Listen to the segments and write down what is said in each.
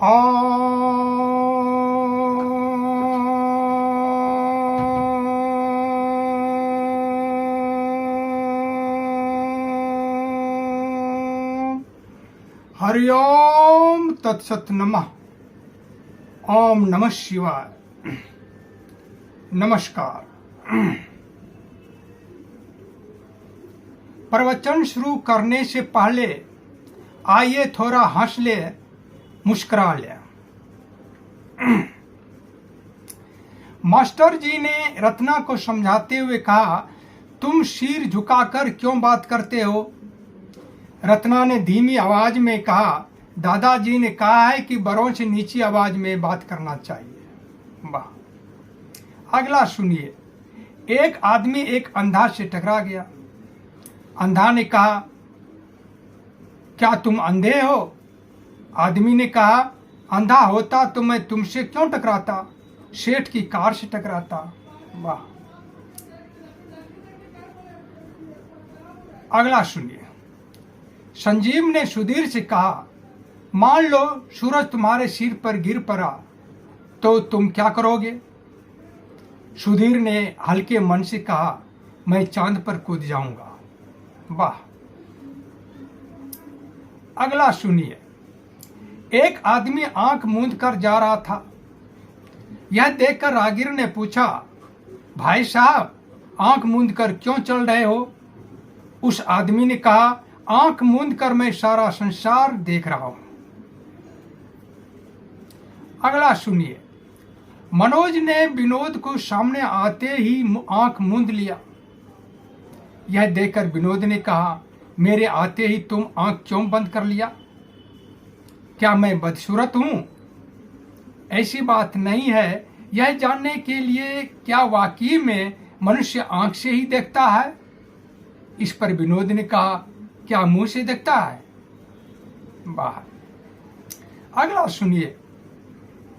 हरिओम तत्सत नमः। ओम नमः शिवाय। नमस्कार। प्रवचन शुरू करने से पहले आइए थोड़ा हंस ले, मुस्कुरा ले। मास्टर जी ने रत्ना को समझाते हुए कहा, तुम सिर झुकाकर क्यों बात करते हो? रत्ना ने धीमी आवाज में कहा, दादाजी ने कहा है कि बड़ों से नीची आवाज में बात करना चाहिए। वाह। अगला सुनिए। एक आदमी एक अंधा से टकरा गया। अंधा ने कहा, क्या तुम अंधे हो? आदमी ने कहा, अंधा होता तो मैं तुमसे क्यों टकराता, सेठ की कार से टकराता। वाह। अगला सुनिए। संजीव ने सुधीर से कहा, मान लो सूरज तुम्हारे सिर पर गिर पड़ा तो तुम क्या करोगे? सुधीर ने हल्के मन से कहा, मैं चांद पर कूद जाऊंगा। वाह। अगला सुनिए। एक आदमी आंख मूंद कर जा रहा था। यह देखकर राहगीर ने पूछा, भाई साहब आंख मूंद कर क्यों चल रहे हो? उस आदमी ने कहा, आंख मूंद कर मैं सारा संसार देख रहा हूं। अगला सुनिए। मनोज ने विनोद को सामने आते ही आंख मूंद लिया। यह देखकर विनोद ने कहा, मेरे आते ही तुम आंख क्यों बंद कर लिया? क्या मैं बदसूरत हूं? ऐसी बात नहीं है। यह जानने के लिए क्या वाकई में मनुष्य आंख से ही देखता है? इस पर विनोद ने कहा, क्या मुंह से देखता है? बाहर। अगला सुनिए।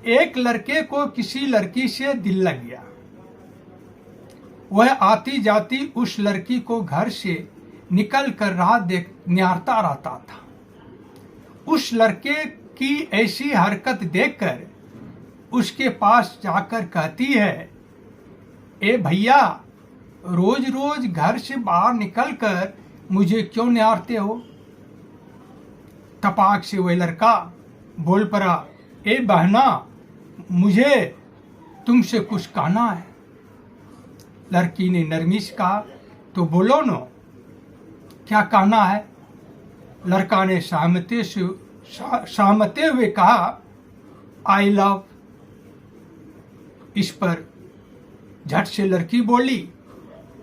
एक लड़के को किसी लड़की से दिल लग गया। वह आती जाती उस लड़की को घर से निकल कर राह निहारता रहता था। उस लड़के की ऐसी हरकत देखकर उसके पास जाकर कहती है, ए भैया, रोज रोज घर से बाहर निकलकर मुझे क्यों निहारते हो? तपाक से वह लड़का बोल पड़ा, ए बहना, मुझे तुमसे कुछ कहना है। लड़की ने नरमी से कहा, तो बोलो न, क्या कहना है? लड़का ने सहमते हुए कहा, आई लव। इस पर झट से लड़की बोली,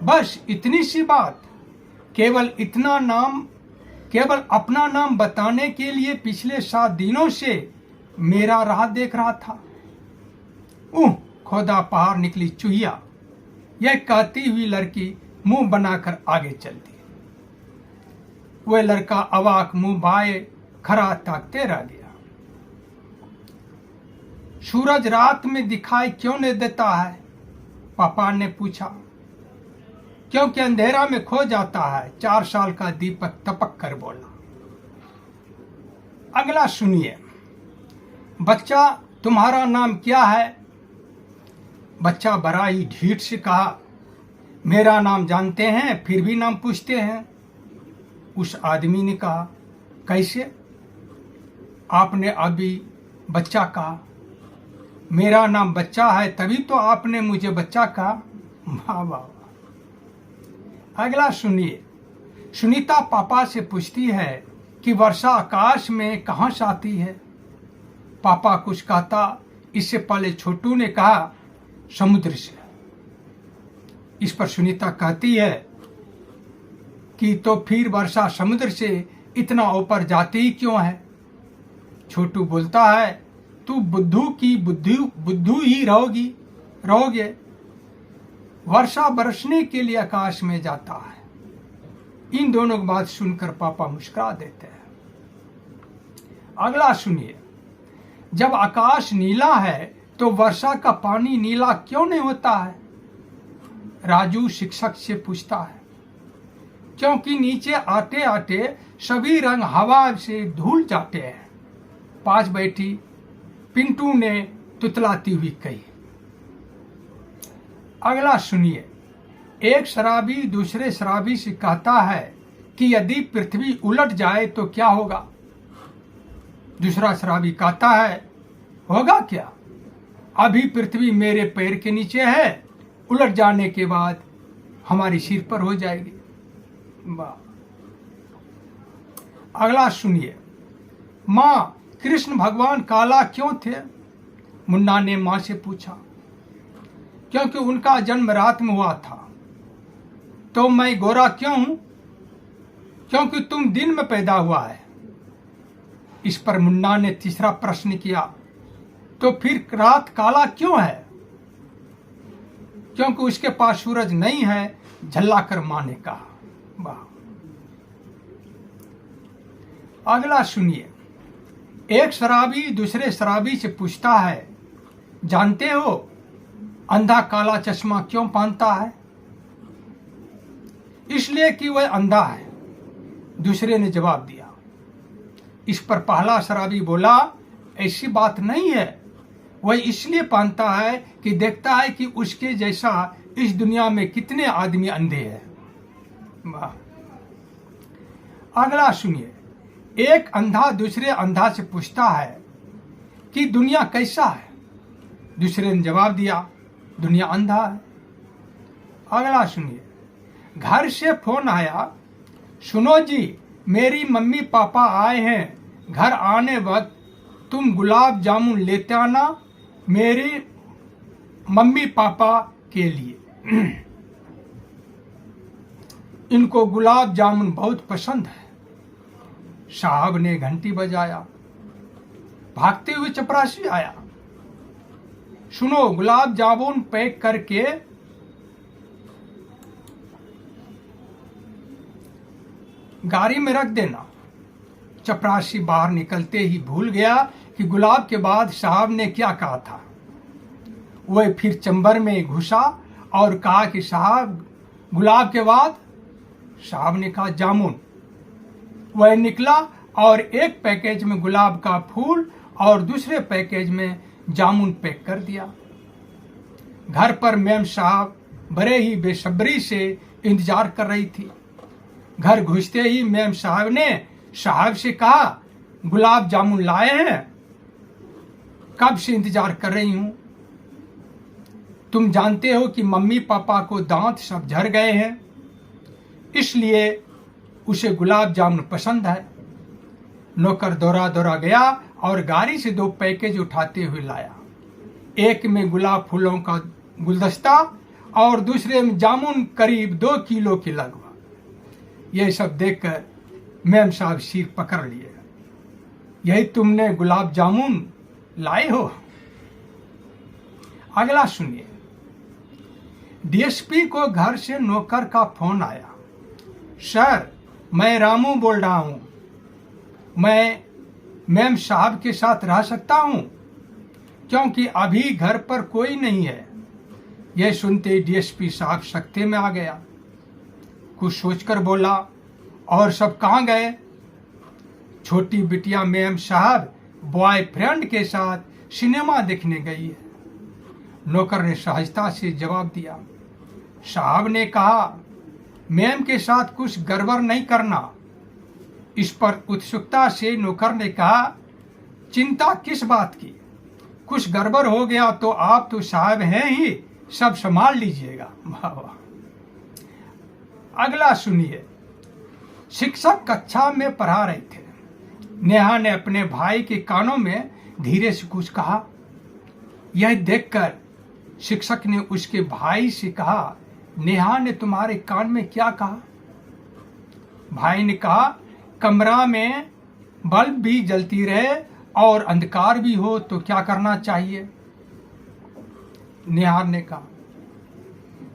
बस इतनी सी बात? केवल अपना नाम बताने के लिए पिछले 7 दिनों से मेरा राह देख रहा था। खोदा पहाड़ निकली चूहिया। यह कहती हुई लड़की मुंह बनाकर आगे चल दी। वह लड़का अवाक मुंह बाए खड़ा ताकते रह गया। सूरज रात में दिखाई क्यों नहीं देता है? पापा ने पूछा। क्योंकि अंधेरा में खो जाता है, 4 साल का दीपक तपक कर बोला। अगला सुनिए। बच्चा, तुम्हारा नाम क्या है? बच्चा बड़ा ही ढीठ से कहा, मेरा नाम जानते हैं फिर भी नाम पूछते हैं। उस आदमी ने कहा, कैसे? आपने अभी बच्चा कहा। मेरा नाम बच्चा है तभी तो आपने मुझे बच्चा कहा। वाह वाह। अगला सुनिए। सुनीता पापा से पूछती है कि वर्षा आकाश में कहां से आती है? पापा कुछ कहता इससे पहले छोटू ने कहा, समुद्र से। इस पर सुनीता कहती है कि तो फिर वर्षा समुद्र से इतना ऊपर जाती ही क्यों है? छोटू बोलता है, तू बुद्धू ही रहोगे। वर्षा बरसने के लिए आकाश में जाता है। इन दोनों की बात सुनकर पापा मुस्कुरा देते हैं। अगला सुनिए। जब आकाश नीला है तो वर्षा का पानी नीला क्यों नहीं होता है? राजू शिक्षक से पूछता है। क्योंकि नीचे आते आते सभी रंग हवा से धुल जाते हैं। पास बैठी पिंटू ने तुतलाती हुई कही। अगला सुनिए। एक शराबी दूसरे शराबी से कहता है कि यदि पृथ्वी उलट जाए तो क्या होगा। दूसरा शराबी कहता है, होगा क्या, अभी पृथ्वी मेरे पैर के नीचे है, उलट जाने के बाद हमारी सिर पर हो जाएगी। वाह। अगला सुनिए। मां, कृष्ण भगवान काला क्यों थे? मुन्ना ने मां से पूछा। क्योंकि उनका जन्म रात में हुआ था। तो मैं गोरा क्यों हूं? क्योंकि तुम दिन में पैदा हुआ है। इस पर मुन्ना ने तीसरा प्रश्न किया, तो फिर रात काला क्यों है? क्योंकि उसके पास सूरज नहीं है, झल्लाकर मां ने कहा। वाह। अगला सुनिए। एक शराबी दूसरे शराबी से पूछता है, जानते हो अंधा काला चश्मा क्यों पहनता है? इसलिए कि वह अंधा है, दूसरे ने जवाब दिया। इस पर पहला शराबी बोला, ऐसी बात नहीं है, वह इसलिए पहनता है कि देखता है कि उसके जैसा इस दुनिया में कितने आदमी अंधे हैं। वाह। अगला सुनिए। एक अंधा दूसरे अंधा से पूछता है कि दुनिया कैसा है? दूसरे ने जवाब दिया, दुनिया अंधा है। अगला सुनिए। घर से फोन आया, सुनो जी, मेरी मम्मी पापा आए हैं, घर आने वक्त तुम गुलाब जामुन लेते आना मेरी मम्मी पापा के लिए। इनको गुलाब जामुन बहुत पसंद है। साहब ने घंटी बजाया। भागते हुए चपरासी आया, सुनो, गुलाब जामुन पैक करके गाड़ी में रख देना। चपरासी बाहर निकलते ही भूल गया कि गुलाब के बाद साहब ने क्या कहा था। वह फिर चंबर में घुसा और कहा कि साहब, गुलाब के बाद? साहब ने कहा जामुन। वह निकला और एक पैकेज में गुलाब का फूल और दूसरे पैकेज में जामुन पैक कर दिया। घर पर मेम साहब बड़े ही बेसब्री से इंतजार कर रही थी। घर घुसते ही मेम साहब ने साहब से कहा, गुलाब जामुन लाए हैं? कब से इंतजार कर रही हूं। तुम जानते हो कि मम्मी पापा को दांत सब झड़ गए हैं, इसलिए उसे गुलाब जामुन पसंद है। नौकर दौड़ा दौड़ा गया और गाड़ी से 2 पैकेज उठाते हुए लाया। एक में गुलाब फूलों का गुलदस्ता और दूसरे में जामुन करीब 2 किलो के लगभग। यह सब देखकर मेम साहब सिर पकड़ लिए। यही तुमने गुलाब जामुन लाए हो? अगला सुनिए। डीएसपी को घर से नौकर का फोन आया, सर, मैं रामू बोल रहा हूं, मैं मेम साहब के साथ रह सकता हूं क्योंकि अभी घर पर कोई नहीं है। यह सुनते डीएसपी साहब सख्ते में आ गया। कुछ सोचकर बोला, और सब कहां गए? छोटी बिटिया मेम साहब बॉयफ्रेंड के साथ सिनेमा देखने गई है। नौकर ने सहजता से जवाब दिया। साहब ने कहा, मैम के साथ कुछ गड़बड़ नहीं करना। इस पर उत्सुकता से नौकर ने कहा, चिंता किस बात की, कुछ गड़बड़ हो गया तो आप तो साहब हैं ही, सब संभाल लीजिएगा। वाह वाह। अगला सुनिए। शिक्षक कक्षा में पढ़ा रहे थे। नेहा ने अपने भाई के कानों में धीरे से कुछ कहा। यह देखकर शिक्षक ने उसके भाई से कहा, नेहा ने तुम्हारे कान में क्या कहा? भाई ने कहा, कमरा में बल्ब भी जलती रहे और अंधकार भी हो तो क्या करना चाहिए? नेहा ने कहा।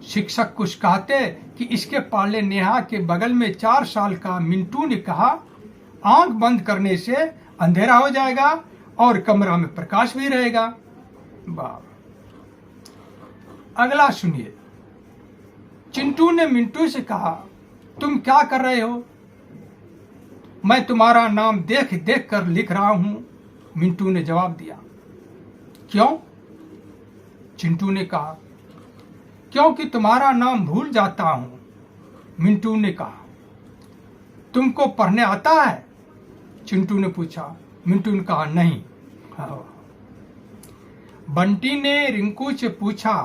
शिक्षक कुछ कहते कि इसके पहले नेहा के बगल में 4 साल का मिंटू ने कहा, आंख बंद करने से अंधेरा हो जाएगा और कमरा में प्रकाश भी रहेगा। वाह। अगला सुनिए। चिंटू ने मिंटू से कहा, तुम क्या कर रहे हो? मैं तुम्हारा नाम देख देख कर लिख रहा हूं, मिंटू ने जवाब दिया। क्यों? चिंटू ने कहा। क्योंकि तुम्हारा नाम भूल जाता हूं। मिंटू ने कहा। तुमको पढ़ने आता है? चिंटू ने पूछा। मिंटू ने कहा नहीं। बंटी ने रिंकू से पूछा,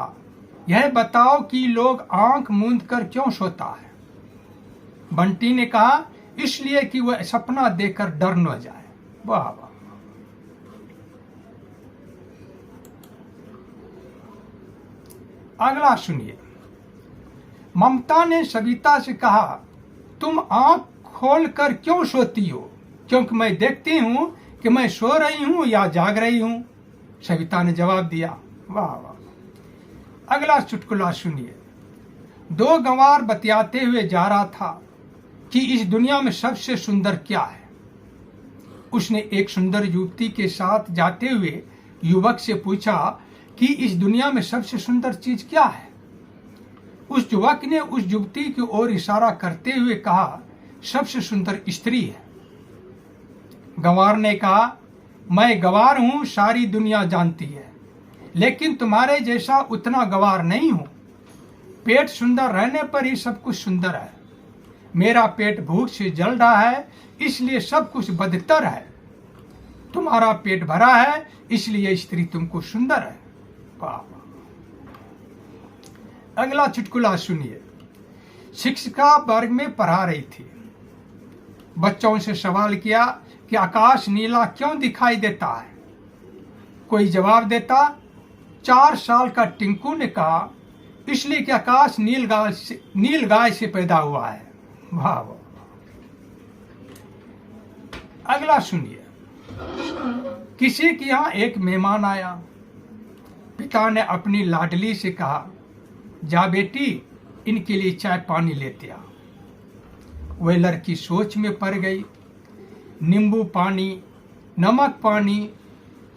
यह बताओ कि लोग आंख मूंद कर क्यों सोता है? बंटी ने कहा, इसलिए कि वह सपना देखकर डर न जाए। वाह वाह। अगला सुनिए। ममता ने सविता से कहा, तुम आंख खोल कर क्यों सोती हो? क्योंकि मैं देखती हूं कि मैं सो रही हूं या जाग रही हूं। सविता ने जवाब दिया। वाह वाह। अगला चुटकुला सुनिए। दो गंवार बतियाते हुए जा रहा था कि इस दुनिया में सबसे सुंदर क्या है। उसने एक सुंदर युवती के साथ जाते हुए युवक से पूछा कि इस दुनिया में सबसे सुंदर चीज क्या है। उस युवक ने उस युवती की ओर इशारा करते हुए कहा, सबसे सुंदर स्त्री है। गंवार ने कहा, मैं गंवार हूं, सारी दुनिया जानती है, लेकिन तुम्हारे जैसा उतना गंवार नहीं हूं। पेट सुंदर रहने पर ही सब कुछ सुंदर है। मेरा पेट भूख से जल रहा है, इसलिए सब कुछ बदतर है। तुम्हारा पेट भरा है, इसलिए स्त्री तुमको सुंदर है। अगला चुटकुला सुनिए। शिक्षिका वर्ग में पढ़ा रही थी। बच्चों से सवाल किया कि आकाश नीला क्यों दिखाई देता है? कोई जवाब देता। 4 साल का टिंकू ने कहा, इसलिए कि आकाश नील गाय से पैदा हुआ है। वाह वाह। अगला सुनिए। किसी के यहां एक मेहमान आया। पिता ने अपनी लाडली से कहा, जा बेटी, इनके लिए चाय पानी लेते आ। वह लड़की सोच में पड़ गई। नींबू पानी, नमक पानी,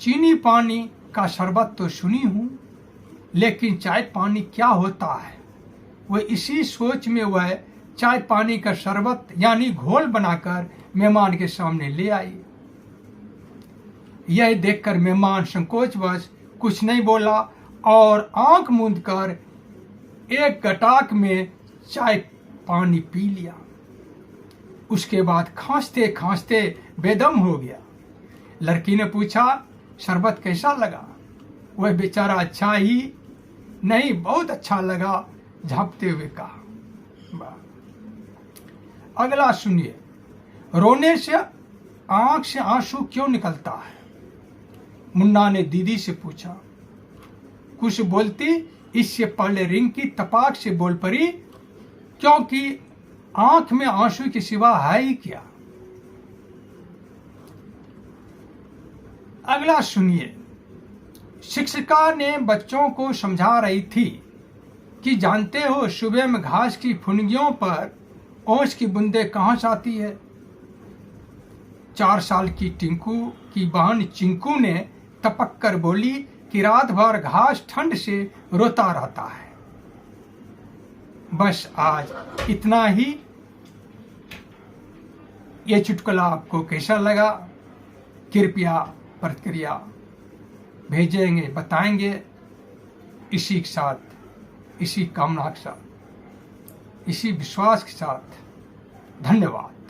चीनी पानी का शरबत तो सुनी हूं, लेकिन चाय पानी क्या होता है? वह इसी सोच में वह चाय पानी का शरबत यानी घोल बनाकर मेहमान के सामने ले आई। यह देखकर मेहमान संकोचवश कुछ नहीं बोला और आंख मूंद कर एक गटाक में चाय पानी पी लिया। उसके बाद खांसते खांसते बेदम हो गया। लड़की ने पूछा, शरबत कैसा लगा? वह बेचारा अच्छा ही नहीं, बहुत अच्छा लगा, झांपते हुए कहा। अगला सुनिए। रोने से आंख से आंसू क्यों निकलता है? मुन्ना ने दीदी से पूछा। कुछ बोलती, इससे पहले रिंकी तपाक से बोल पड़ी, क्योंकि आंख में आंसू के सिवा है ही क्या। अगला सुनिए। शिक्षिका ने बच्चों को समझा रही थी कि जानते हो सुबह में घास की फुनगियों पर ओस की बूंदें कहां से आती है? 4 साल की टिंकू की बहन चिंकू ने टपक कर बोली कि रात भर घास ठंड से रोता रहता है। बस आज इतना ही। ये चुटकुला आपको कैसा लगा? कृपया प्रतिक्रिया भेजेंगे, बताएंगे। इसी के साथ, इसी कामना के साथ, इसी विश्वास के साथ धन्यवाद।